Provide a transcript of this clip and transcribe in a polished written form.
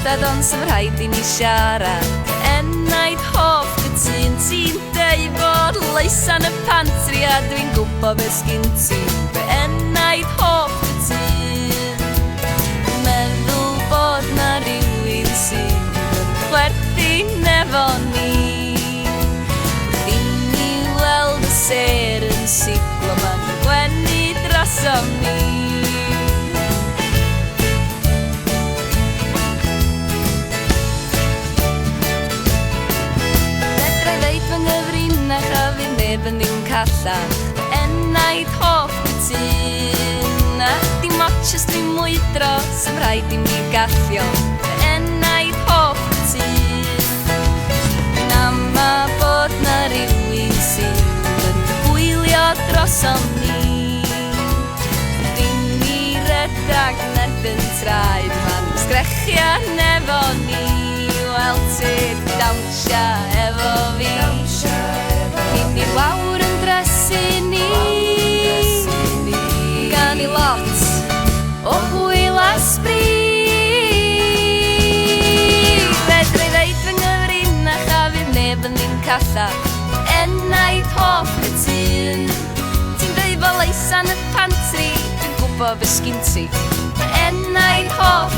wastad ond sy'n rhaid I ni siarad. Enaid Hoff Cytun, ti'n dweud bod Leusa yn y pantri a dwi'n gwybod be sgin ti. Enaid Hoff Cytun, meddwl bod na rhywun sydd yn chwerthin efo ni. Ddim I weld y ser yn siglo ma'n gwenu drasom ni. Yn yw'n callach Enaid Hoff Cytun a dim ots dwi'n mwydro sy'n rhaid I mi gallio Enaid Hoff Cytun Nama bod na rhywun sydd yn gwylio drosom ni Ddim I redag nerbyn traed ma'n sgrechian efo ni Wel ti'n dawnsio efo fi Cyn i'r wawr yn dresu ni Gan I lot o hwyl a sbri Fedra I ddeud fy nghyfrinach a fydd neb yn ddim callach Enaid Hoff Cytun Ti'n dweud fo Leusa yn y pantri Dwi'n gwybod be sgin ti Enaid Hoff